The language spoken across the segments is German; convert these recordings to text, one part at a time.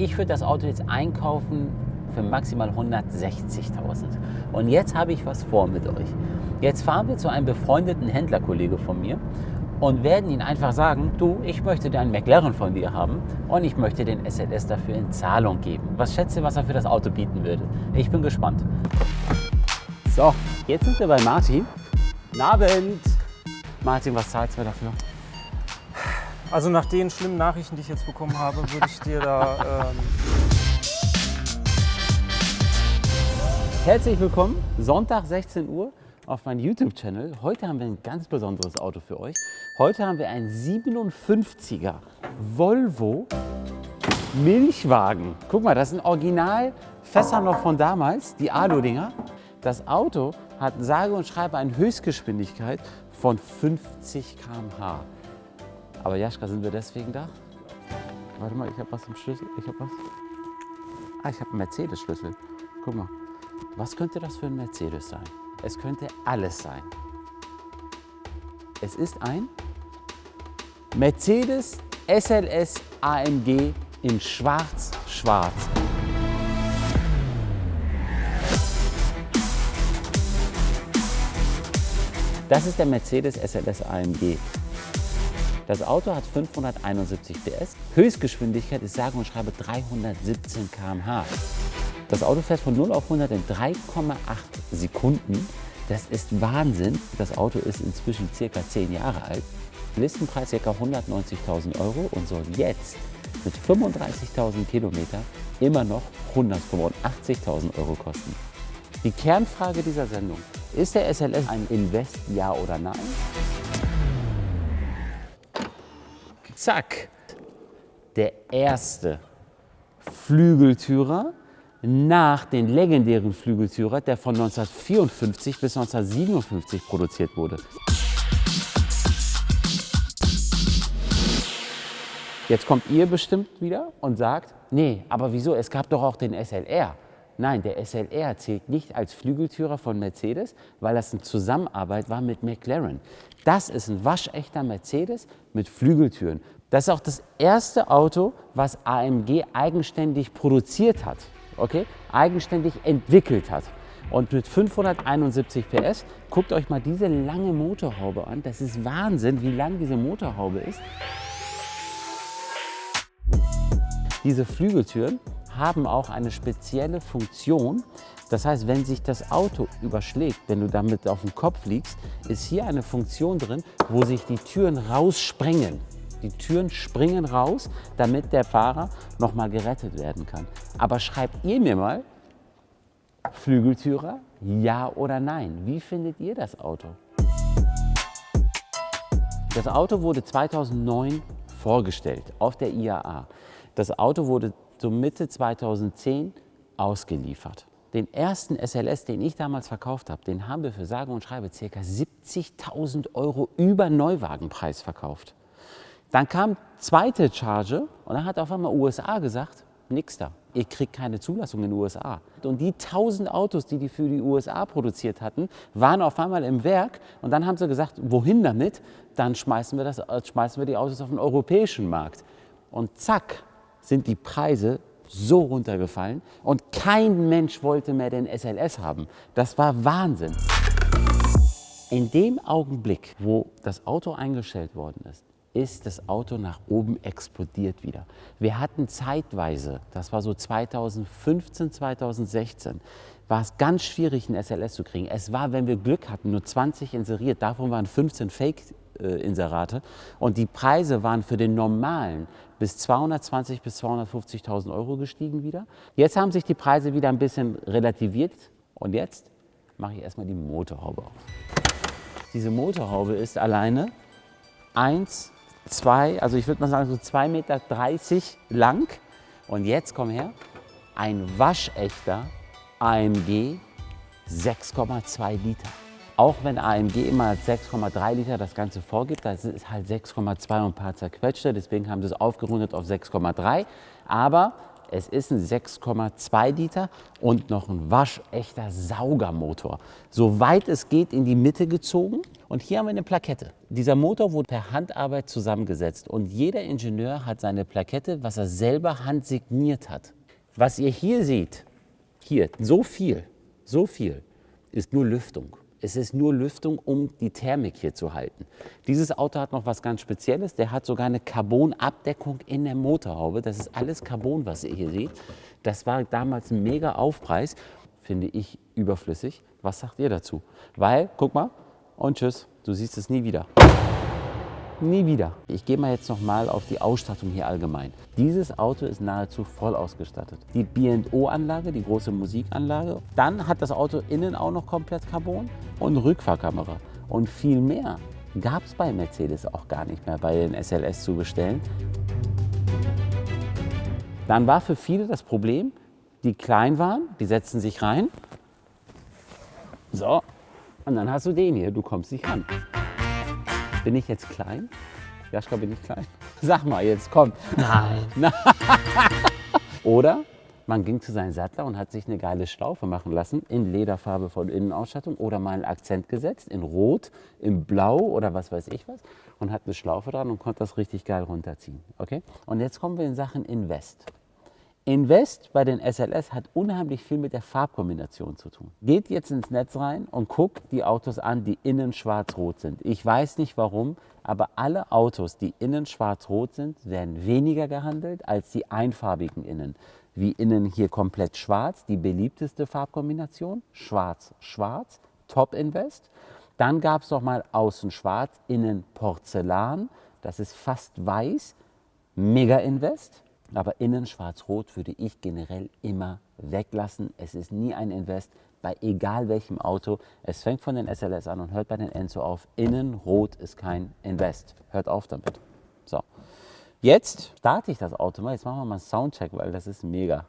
Ich würde das Auto jetzt einkaufen für maximal 160.000. Und jetzt habe ich was vor mit euch. Jetzt fahren wir zu einem befreundeten Händlerkollege von mir und werden ihn einfach sagen, du, ich möchte einen McLaren von dir haben und ich möchte den SLS dafür in Zahlung geben. Was schätzt ihr, was er für das Auto bieten würde? Ich bin gespannt. So, jetzt sind wir bei Martin. Guten Abend. Martin, was zahlst du dafür? Also nach den schlimmen Nachrichten, die ich jetzt bekommen habe, würde ich dir da... Herzlich willkommen, Sonntag 16 Uhr auf meinem YouTube-Channel. Heute haben wir ein ganz besonderes Auto für euch. Heute haben wir einen 57er Volvo Milchwagen. Guck mal, das sind Originalfässer noch von damals, die Alu-Dinger. Das Auto hat sage und schreibe eine Höchstgeschwindigkeit von 50 km/h. Aber Jaschka, sind wir deswegen da? Warte mal, ich habe was im Schlüssel. Ich habe was. Ah, ich habe einen Mercedes-Schlüssel. Guck mal. Was könnte das für ein Mercedes sein? Es könnte alles sein. Es ist ein Mercedes SLS AMG in schwarz-schwarz. Das ist der Mercedes SLS AMG. Das Auto hat 571 PS, Höchstgeschwindigkeit ist sage und schreibe 317 km/h. Das Auto fährt von 0 auf 100 in 3,8 Sekunden. Das ist Wahnsinn. Das Auto ist inzwischen circa 10 Jahre alt. Listenpreis ca. 190.000 € und soll jetzt mit 35.000 Kilometern immer noch 185.000 € kosten. Die Kernfrage dieser Sendung: Ist der SLS ein Invest, ja oder nein? Zack! Der erste Flügeltürer nach den legendären Flügeltürer, der von 1954 bis 1957 produziert wurde. Jetzt kommt ihr bestimmt wieder und sagt, nee, aber wieso, es gab doch auch den SLR. Nein, der SLR zählt nicht als Flügeltürer von Mercedes, weil das eine Zusammenarbeit war mit McLaren. Das ist ein waschechter Mercedes mit Flügeltüren. Das ist auch das erste Auto, was AMG eigenständig produziert hat, okay? Eigenständig entwickelt hat. Und mit 571 PS, guckt euch mal diese lange Motorhaube an. Das ist Wahnsinn, wie lang diese Motorhaube ist. Diese Flügeltüren haben auch eine spezielle Funktion. Das heißt, wenn sich das Auto überschlägt, wenn du damit auf dem Kopf liegst, ist hier eine Funktion drin, wo sich die Türen raussprengen. Die Türen springen raus, damit der Fahrer noch mal gerettet werden kann. Aber schreibt ihr mir mal, Flügeltürer, ja oder nein? Wie findet ihr das Auto? Das Auto wurde 2009 vorgestellt auf der IAA. Das Auto wurde so Mitte 2010 ausgeliefert. Den ersten SLS, den ich damals verkauft habe, den haben wir für sage und schreibe ca. 70.000 € über Neuwagenpreis verkauft. Dann kam zweite Charge und dann hat auf einmal USA gesagt, nix da, ihr kriegt keine Zulassung in den USA. Und die 1000 Autos, die für die USA produziert hatten, waren auf einmal im Werk und dann haben sie gesagt, wohin damit? Dann schmeißen wir die Autos auf den europäischen Markt. Und zack, sind die Preise so runtergefallen und kein Mensch wollte mehr den SLS haben. Das war Wahnsinn. In dem Augenblick, wo das Auto eingestellt worden ist, ist das Auto nach oben explodiert wieder. Wir hatten zeitweise, das war so 2015, 2016, war es ganz schwierig, einen SLS zu kriegen. Es war, wenn wir Glück hatten, nur 20 inseriert, davon waren 15 Fake-Inserate. Und die Preise waren für den normalen bis 220.000 bis 250.000 € gestiegen wieder. Jetzt haben sich die Preise wieder ein bisschen relativiert. Und jetzt mache ich erstmal die Motorhaube auf. Diese Motorhaube ist alleine 1, 2, also ich würde mal sagen so 2,30 Meter lang. Und jetzt komm her, ein waschechter AMG 6,2 Liter. Auch wenn AMG immer als 6,3 Liter das Ganze vorgibt, das ist halt 6,2 und ein paar zerquetschte, deswegen haben sie es aufgerundet auf 6,3. Aber Es ist ein 6,2 Liter und noch ein waschechter Saugermotor. Soweit es geht in die Mitte gezogen. Und hier haben wir eine Plakette. Dieser Motor wurde per Handarbeit zusammengesetzt. Und jeder Ingenieur hat seine Plakette, was er selber handsigniert hat. Was ihr hier seht, hier, so viel, ist nur Lüftung. Es ist nur Lüftung, um die Thermik hier zu halten. Dieses Auto hat noch was ganz Spezielles. Der hat sogar eine Carbon-Abdeckung in der Motorhaube. Das ist alles Carbon, was ihr hier seht. Das war damals ein mega Aufpreis. Finde ich überflüssig. Was sagt ihr dazu? Weil, guck mal, und tschüss, du siehst es nie wieder. Nie wieder. Ich gehe mal jetzt noch mal auf die Ausstattung hier allgemein. Dieses Auto ist nahezu voll ausgestattet. Die B&O-Anlage, die große Musikanlage. Dann hat das Auto innen auch noch komplett Carbon und Rückfahrkamera. Und viel mehr gab es bei Mercedes auch gar nicht mehr bei den SLS zu bestellen. Dann war für viele das Problem, die klein waren, die setzten sich rein. So, und dann hast du den hier, du kommst nicht ran. Bin ich jetzt klein? Jaschka, bin ich klein? Sag mal jetzt, komm. Nein. Oder man ging zu seinem Sattler und hat sich eine geile Schlaufe machen lassen in Lederfarbe von Innenausstattung oder mal einen Akzent gesetzt in Rot, in Blau oder was weiß ich was und hat eine Schlaufe dran und konnte das richtig geil runterziehen. Okay? Und jetzt kommen wir in Sachen Invest. Invest bei den SLS hat unheimlich viel mit der Farbkombination zu tun. Geht jetzt ins Netz rein und guckt die Autos an, die innen schwarz-rot sind. Ich weiß nicht warum, aber alle Autos, die innen schwarz-rot sind, werden weniger gehandelt als die einfarbigen innen. Wie innen hier komplett schwarz, die beliebteste Farbkombination, schwarz-schwarz, Top Invest. Dann gab es noch mal außen schwarz, innen Porzellan, das ist fast weiß, Mega Invest. Aber innen schwarz-rot würde ich generell immer weglassen. Es ist nie ein Invest bei egal welchem Auto. Es fängt von den SLS an und hört bei den Enzo auf. Innen rot ist kein Invest. Hört auf damit. So, jetzt starte ich das Auto mal. Jetzt machen wir mal einen Soundcheck, weil das ist mega.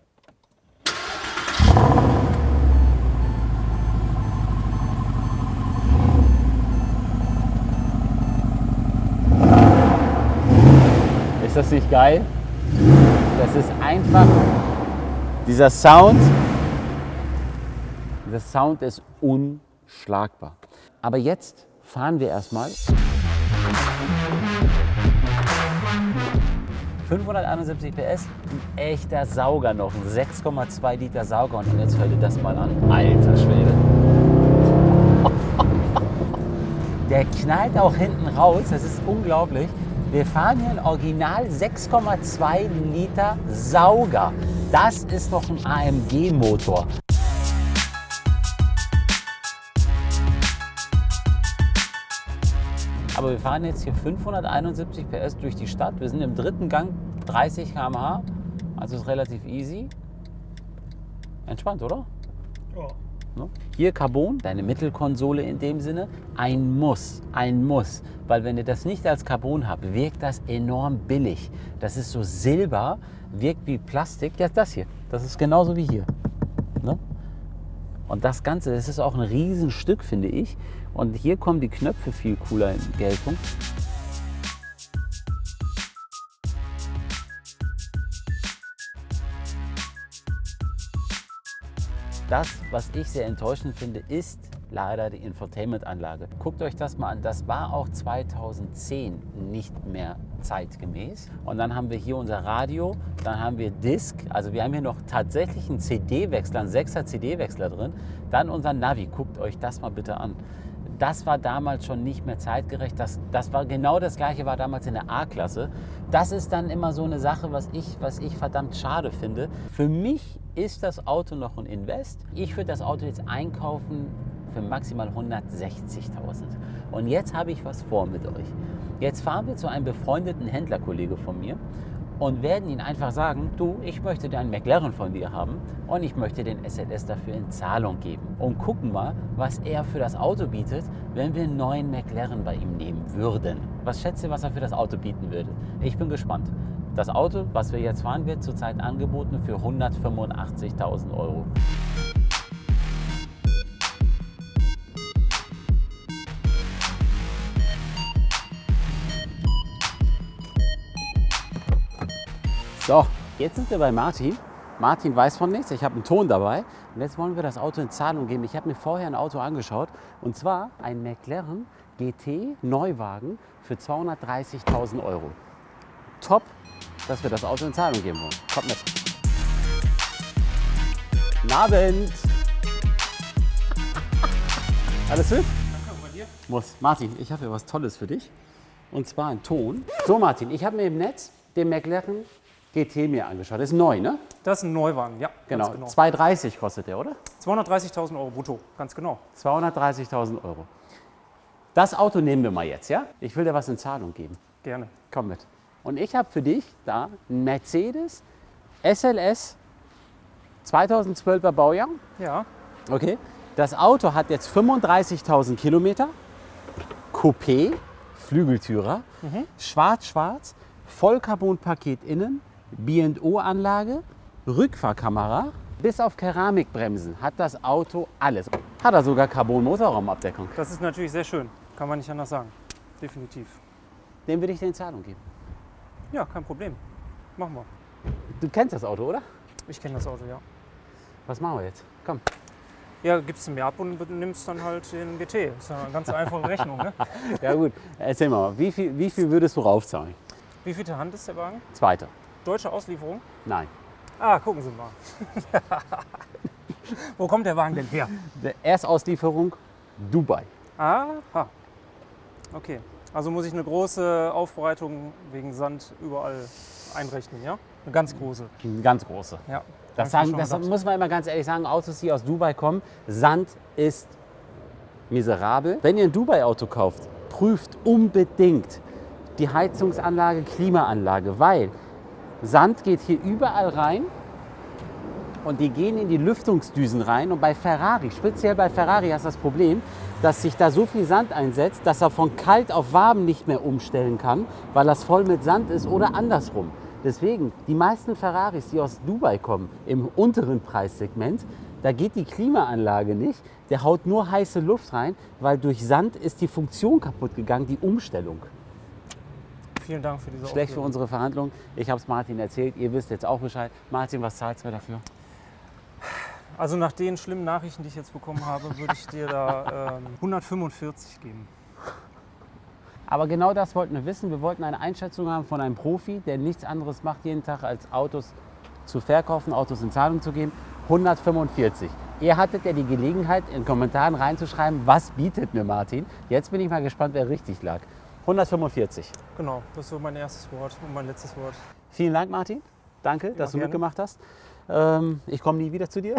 Ist das nicht geil? Das ist einfach, dieser Sound ist unschlagbar. Aber jetzt fahren wir erstmal 571 PS, ein echter Sauger noch, ein 6,2 Liter Sauger und jetzt hör dir das mal an, alter Schwede. Der knallt auch hinten raus, das ist unglaublich. Wir fahren hier ein Original 6,2 Liter Sauger. Das ist doch ein AMG-Motor. Aber wir fahren jetzt hier 571 PS durch die Stadt. Wir sind im dritten Gang, 30 km/h. Also ist relativ easy. Entspannt, oder? Ja. Hier Carbon, deine Mittelkonsole in dem Sinne, ein Muss. Weil wenn ihr das nicht als Carbon habt, wirkt das enorm billig. Das ist so Silber, wirkt wie Plastik. Ja, das hier, das ist genauso wie hier. Ne? Und das Ganze, das ist auch ein Riesenstück, finde ich. Und hier kommen die Knöpfe viel cooler in Geltung. Das, was ich sehr enttäuschend finde, ist leider die Infotainment-Anlage. Guckt euch das mal an, das war auch 2010 nicht mehr zeitgemäß. Und dann haben wir hier unser Radio, dann haben wir Disc, also wir haben hier noch tatsächlich einen CD-Wechsler, einen 6er CD-Wechsler drin. Dann unser Navi, guckt euch das mal bitte an. Das war damals schon nicht mehr zeitgerecht. Das war genau das Gleiche, war damals in der A-Klasse. Das ist dann immer so eine Sache, was ich verdammt schade finde. Für mich ist das Auto noch ein Invest. Ich würde das Auto jetzt einkaufen für maximal 160.000. Und jetzt habe ich was vor mit euch. Jetzt fahren wir zu einem befreundeten Händlerkollege von mir und werden ihn einfach sagen, du, ich möchte einen McLaren von dir haben und ich möchte den SLS dafür in Zahlung geben. Und gucken mal, was er für das Auto bietet, wenn wir einen neuen McLaren bei ihm nehmen würden. Was schätzt ihr, was er für das Auto bieten würde? Ich bin gespannt. Das Auto, was wir jetzt fahren, wird zurzeit angeboten für 185.000 Euro. So, jetzt sind wir bei Martin Martin weiß von nichts, ich habe einen Ton dabei. Und jetzt wollen wir das Auto in Zahlung geben. Ich habe mir vorher ein Auto angeschaut. Und zwar ein McLaren GT Neuwagen für 230.000 Euro. Top, dass wir das Auto in Zahlung geben wollen. Kommt mit. Guten Abend. Alles gut? Danke, bei dir? Muss. Martin, ich habe hier was Tolles für dich. Und zwar ein Ton. So Martin, ich habe mir im Netz den McLaren GT mir angeschaut. Das ist neu, ne? Das ist ein Neuwagen, ja. Genau. Ganz genau. 230 kostet der, oder? 230.000 Euro brutto, ganz genau. 230.000 Euro. Das Auto nehmen wir mal jetzt, ja? Ich will dir was in Zahlung geben. Gerne. Komm mit. Und ich habe für dich da einen Mercedes SLS 2012er Baujahr. Ja, Okay. Das Auto hat jetzt 35.000 Kilometer. Coupé, Flügeltürer, schwarz-schwarz, Vollcarbonpaket innen, B&O-Anlage, Rückfahrkamera. Bis auf Keramikbremsen hat das Auto alles. Hat er sogar Carbon-Motorraumabdeckung. das ist natürlich sehr schön. Kann man nicht anders sagen. Definitiv. Den will ich dir in Zahlung geben. Ja, kein Problem. Machen wir. Du kennst das Auto, oder? Ich kenne das Auto, ja. Was machen wir jetzt? Komm. Ja, gibst du mir ab und nimmst dann halt den GT. Das ist ja eine ganz einfache Rechnung, ne? Ja gut, erzähl mal, wie viel würdest du raufzahlen? Wie viel Hand ist der Wagen? Zweiter. Deutsche Auslieferung? Nein. Ah, gucken Sie mal. Wo kommt der Wagen denn her? Der Erstauslieferung Dubai. Aha. Okay. Also muss ich eine große Aufbereitung wegen Sand überall einrechnen, ja? Eine ganz große. Eine ganz große. Ja. Das, hab ich sagen, mir das schon gedacht. muss man immer ganz ehrlich sagen, Autos, die aus Dubai kommen, Sand ist miserabel. Wenn ihr ein Dubai-Auto kauft, prüft unbedingt die Heizungsanlage, Klimaanlage, weil Sand geht hier überall rein und die gehen in die Lüftungsdüsen rein. Und bei Ferrari, speziell bei Ferrari, hast du das Problem, dass sich da so viel Sand einsetzt, dass er von kalt auf warm nicht mehr umstellen kann, weil das voll mit Sand ist oder andersrum. Deswegen, die meisten Ferraris, die aus Dubai kommen, im unteren Preissegment, da geht die Klimaanlage nicht, der haut nur heiße Luft rein, weil durch Sand ist die Funktion kaputt gegangen, die Umstellung. Vielen Dank für diese Schlecht für Aufklärung. unsere Verhandlung. Ich habe es Martin erzählt, ihr wisst jetzt auch Bescheid. Martin, was zahlst du dafür? Also nach den schlimmen Nachrichten, die ich jetzt bekommen habe, würde ich dir da 145 geben. Aber genau das wollten wir wissen. Wir wollten eine Einschätzung haben von einem Profi, der nichts anderes macht jeden Tag, als Autos zu verkaufen, Autos in Zahlung zu geben. 145. Ihr hattet ja die Gelegenheit, in den Kommentaren reinzuschreiben, was bietet mir Martin. Jetzt bin ich mal gespannt, wer richtig lag. 145. Genau, das ist so mein erstes Wort und mein letztes Wort. Vielen Dank, Martin. Danke, dass du gerne. mitgemacht hast. Ich komme nie wieder zu dir.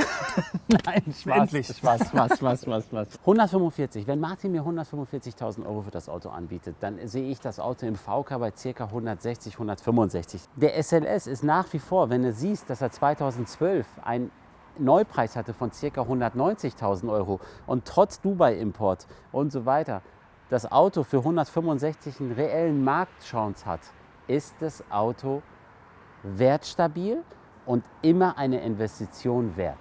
Nein, Spaß. Endlich. Spaß. 145. Wenn Martin mir 145.000 Euro für das Auto anbietet, dann sehe ich das Auto im VK bei ca. 160, 165. Der SLS ist nach wie vor, wenn du siehst, dass er 2012 einen Neupreis hatte von ca. 190.000 Euro und trotz Dubai-Import und so weiter, das Auto für 165 einen reellen Marktchance hat, ist das Auto wertstabil und immer eine Investition wert.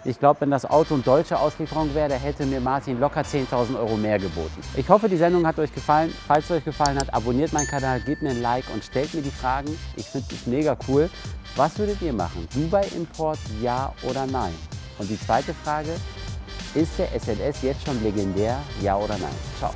Ich glaube, wenn das Auto eine deutsche Auslieferung wäre, da hätte mir Martin locker 10.000 Euro mehr geboten. Ich hoffe, die Sendung hat euch gefallen. Falls es euch gefallen hat, abonniert meinen Kanal, gebt mir ein Like und stellt mir die Fragen. Ich finde es mega cool. Was würdet ihr machen? Dubai-Import, ja oder nein? Und die zweite Frage, ist der SLS jetzt schon legendär, ja oder nein? Ciao.